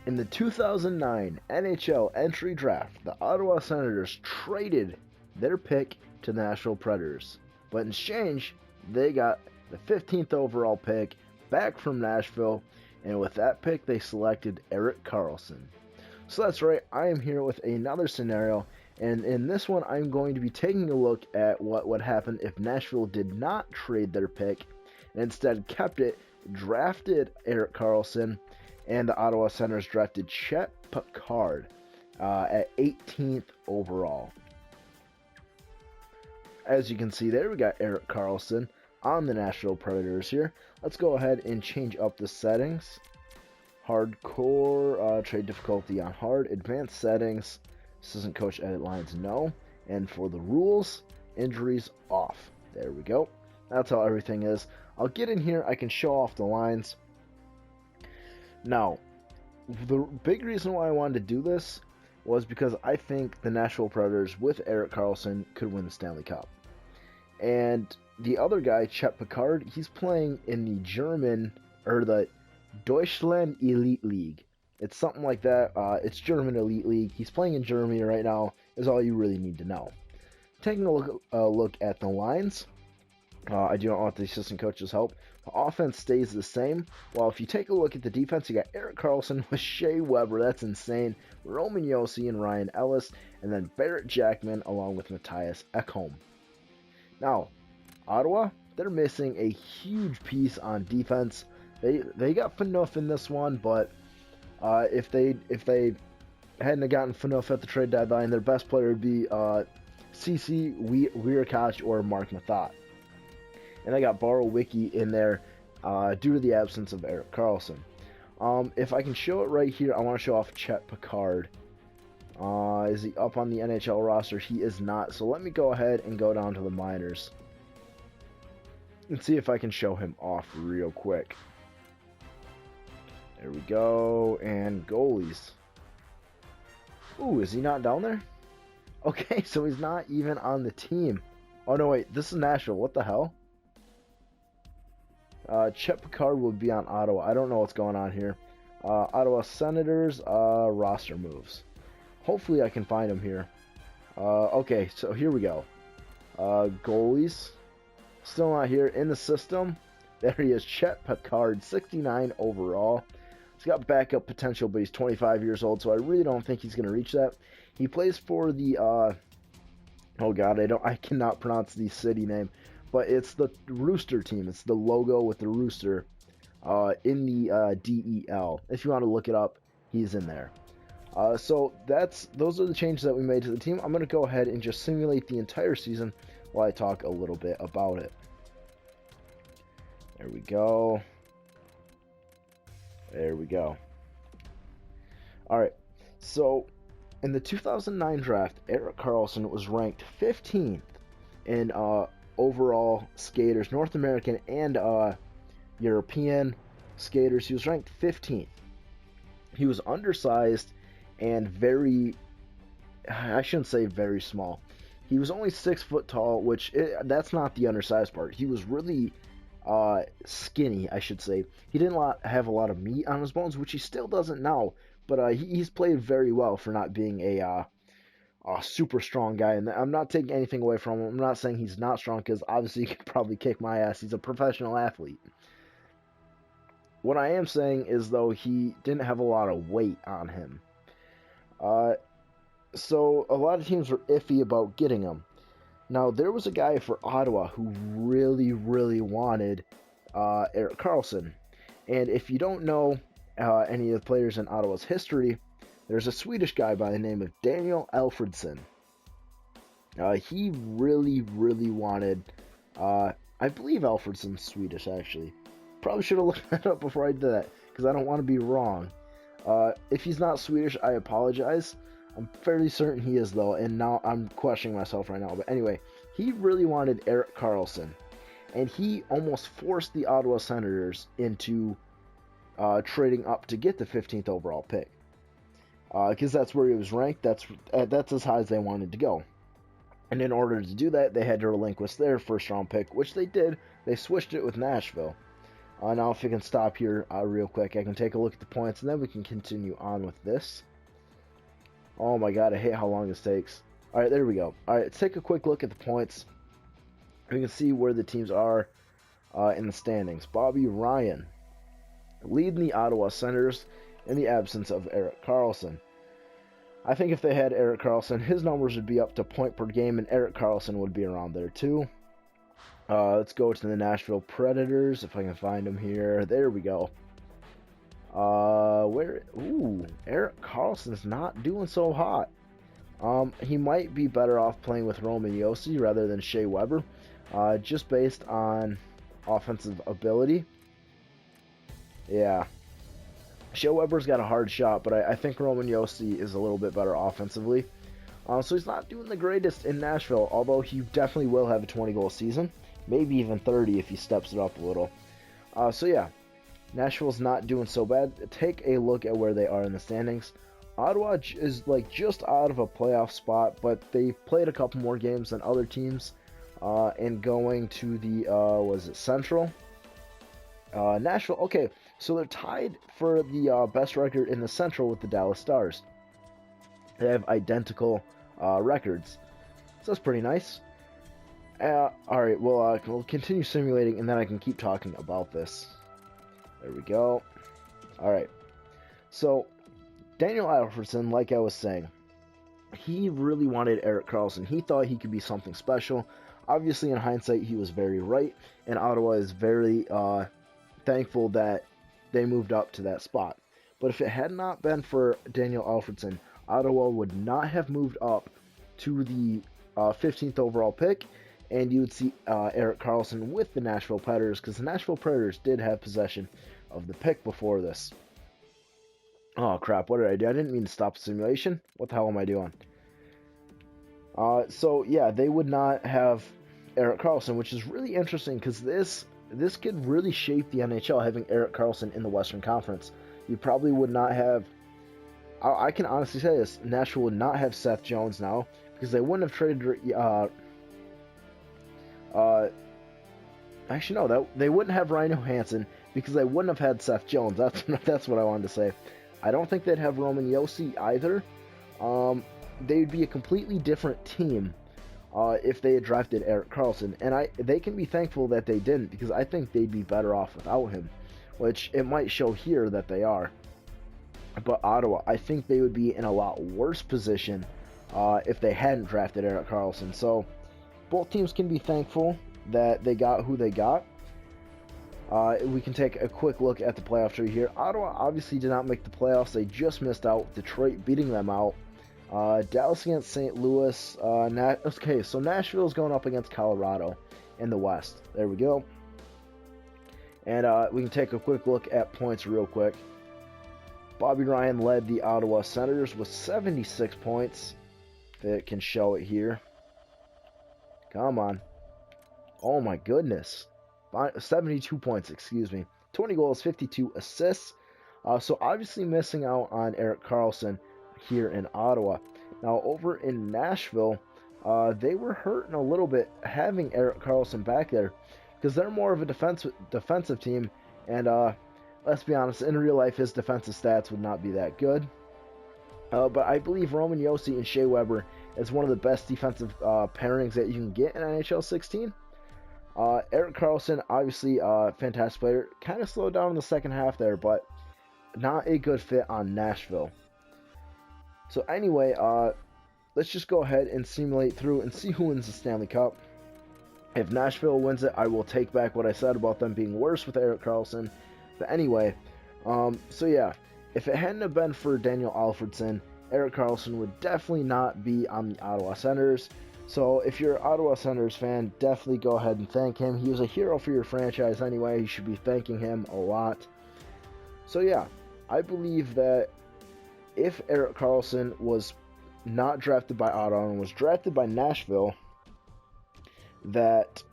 In the 2009 NHL entry draft, the Ottawa Senators traded their pick to the Nashville Predators. But in exchange, they got the 15th overall pick back from Nashville, and with that pick, they selected Erik Karlsson. So that's right, I am here with another scenario, and in this one, I'm going to be taking a look at what would happen if Nashville did not trade their pick, and instead kept it, drafted Erik Karlsson, and the Ottawa Senators drafted Chet Picard at 18th overall. As you can see there, we got Erik Karlsson on the Nashville Predators here. Let's go ahead and change up the settings. Hardcore, trade difficulty on hard, advanced settings, assistant coach edit lines no, and for the rules, injuries off. There we go. That's how everything is. I'll get in here, I can show off the lines. Now, the big reason why I wanted to do this was because I think the Nashville Predators with Erik Karlsson could win the Stanley Cup. And the other guy, Chet Picard, he's playing in the German, or the Deutschland Elite League. It's something like that. It's German Elite League. He's playing in Germany right now, is all you really need to know. Taking a look at the lines, I do not want the assistant coach's help. The offense stays the same. Well, if you take a look at the defense, you got Erik Karlsson with Shea Weber. That's insane. Roman Josi and Ryan Ellis. And then Barrett Jackman along with Matthias Ekholm. Now, Ottawa, they're missing a huge piece on defense. They got Phaneuf in this one, but if they hadn't gotten Phaneuf at the trade deadline, their best player would be CC Weirkoch or Mark Mathot. And I got Borowicki in there due to the absence of Erik Karlsson. If I can show it right here, I want to show off Chet Picard. Is he up on the NHL roster? He is not. So let me go ahead and go down to the minors and see if I can show him off real quick. There we go. And goalies. Ooh, is he not down there? Okay, so he's not even on the team. Oh, no, wait. This is Nashville. What the hell? Chet Picard will be on Ottawa. I don't know what's going on here. Ottawa Senators roster moves. Hopefully I can find him here. Okay, so here we go. Goalies. Still not here in the system. There he is, Chet Picard, 69 overall. He's got backup potential, but he's 25 years old, so I really don't think he's going to reach that. He plays for the, oh god, I cannot pronounce the city name, but it's the Rooster team. It's the logo with the Rooster in the DEL. If you want to look it up, he's in there. So those are the changes that we made to the team. I'm going to go ahead and just simulate the entire season while I talk a little bit about it. There we go. There we go. Alright, so in the 2009 draft, Erik Karlsson was ranked 15th in overall skaters, North American and European skaters. He was ranked 15th. He was undersized and I shouldn't say very small. He was only 6 foot tall, which that's not the undersized part. He was really skinny, I should say. He didn't have a lot of meat on his bones, which he still doesn't now, but he's played very well for not being a super strong guy. And I'm not taking anything away from him. I'm not saying he's not strong, because obviously he could probably kick my ass. He's a professional athlete. What I am saying is, though, he didn't have a lot of weight on him. So a lot of teams were iffy about getting him. Now, there was a guy for Ottawa who really, really wanted Erik Karlsson. And if you don't know any of the players in Ottawa's history, there's a Swedish guy by the name of Daniel Alfredsson. He really, really wanted... I believe Alfredsson's Swedish, actually. Probably should have looked that up before I did that, because I don't want to be wrong. If he's not Swedish, I apologize. I'm fairly certain he is, though, and now I'm questioning myself right now. But anyway, he really wanted Erik Karlsson, and he almost forced the Ottawa Senators into trading up to get the 15th overall pick, because that's where he was ranked. That's as high as they wanted to go. And in order to do that, they had to relinquish their first-round pick, which they did. They switched it with Nashville. Now, if we can stop here real quick, I can take a look at the points, and then we can continue on with this. Oh my god, I hate how long this takes. Alright, there we go. Alright, let's take a quick look at the points. We can see where the teams are in the standings. Bobby Ryan leading the Ottawa Senators in the absence of Erik Karlsson. I think if they had Erik Karlsson, his numbers would be up to point per game, and Erik Karlsson would be around there too. Let's go to the Nashville Predators, if I can find them here. There we go. Erik Karlsson's not doing so hot. He might be better off playing with Roman Josi rather than Shea Weber, just based on offensive ability. Yeah. Shea Weber's got a hard shot, but I think Roman Josi is a little bit better offensively. So he's not doing the greatest in Nashville, although he definitely will have a 20-goal season. Maybe even 30 if he steps it up a little. So yeah, Nashville's not doing so bad. Take a look at where they are in the standings. Ottawa is like just out of a playoff spot, but they played a couple more games than other teams. And going to the, Central? Nashville, okay, so they're tied for the best record in the Central with the Dallas Stars. They have identical records, so that's pretty nice. Alright, we'll continue simulating, and then I can keep talking about this. There we go. Alright, so Daniel Alfredsson, like I was saying, he really wanted Erik Karlsson. He thought he could be something special. Obviously, in hindsight, he was very right, and Ottawa is very thankful that they moved up to that spot. But if it had not been for Daniel Alfredsson, Ottawa would not have moved up to the 15th overall pick, and you would see Erik Karlsson with the Nashville Predators, because the Nashville Predators did have possession of the pick before this. Oh crap, what did I do? I didn't mean to stop the simulation. What the hell am I doing? So yeah, they would not have Erik Karlsson, which is really interesting, because this could really shape the NHL, having Erik Karlsson in the Western Conference. You probably would not have... I can honestly say this, Nashville would not have Seth Jones now, because they wouldn't have traded... actually, no, they wouldn't have Ryan Johansson, because they wouldn't have had Seth Jones. That's what I wanted to say. I don't think they'd have Roman Josi either. They'd be a completely different team if they had drafted Erik Karlsson, and they can be thankful that they didn't, because I think they'd be better off without him, which it might show here that they are. But Ottawa, I think they would be in a lot worse position if they hadn't drafted Erik Karlsson. So both teams can be thankful that they got who they got. We can take a quick look at the playoff tree here. Ottawa obviously did not make the playoffs. They just missed out. Detroit beating them out. Dallas against St. Louis. Okay, so Nashville's going up against Colorado in the West. There we go. And we can take a quick look at points real quick. Bobby Ryan led the Ottawa Senators with 76 points. If it can show it here. Come on. Oh my goodness. 72 points, excuse me. 20 goals, 52 assists. So obviously missing out on Erik Karlsson here in Ottawa. Now over in Nashville, they were hurting a little bit having Erik Karlsson back there, because they're more of a defensive team, and let's be honest, in real life his defensive stats would not be that good. But I believe Roman Josi and Shea Weber is one of the best defensive pairings that you can get in NHL 16. Erik Karlsson, obviously a fantastic player, kind of slowed down in the second half there, but not a good fit on Nashville. So anyway, let's just go ahead and simulate through and see who wins the Stanley Cup. If Nashville wins it, I will take back what I said about them being worse with Erik Karlsson. But anyway, so yeah, if it hadn't have been for Daniel Alfredsson, Erik Karlsson would definitely not be on the Ottawa Senators. So if you're an Ottawa Senators fan, definitely go ahead and thank him. He was a hero for your franchise anyway. You should be thanking him a lot. So yeah, I believe that if Erik Karlsson was not drafted by Ottawa and was drafted by Nashville, that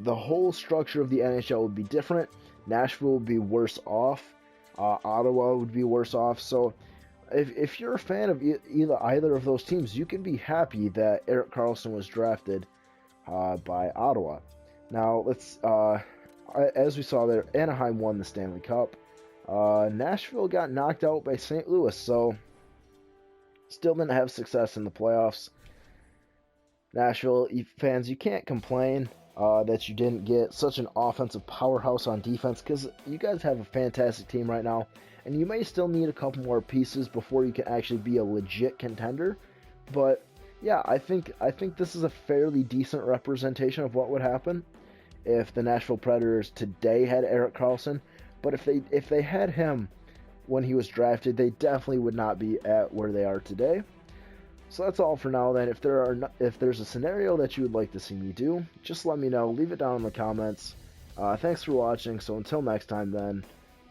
the whole structure of the NHL would be different. Nashville would be worse off. Ottawa would be worse off. So if you're a fan of either of those teams, you can be happy that Erik Karlsson was drafted by Ottawa. Now let's as we saw there, Anaheim won the Stanley Cup. Nashville got knocked out by St. Louis, so still didn't have success in the playoffs. Nashville fans, you can't complain that you didn't get such an offensive powerhouse on defense, because you guys have a fantastic team right now, and you may still need a couple more pieces before you can actually be a legit contender. But yeah, I think this is a fairly decent representation of what would happen if the Nashville Predators today had Erik Karlsson. But if they had him when he was drafted, they definitely would not be at where they are today. So that's all for now then. If there's a scenario that you would like to see me do, just let me know. Leave it down in the comments. Thanks for watching. So until next time then,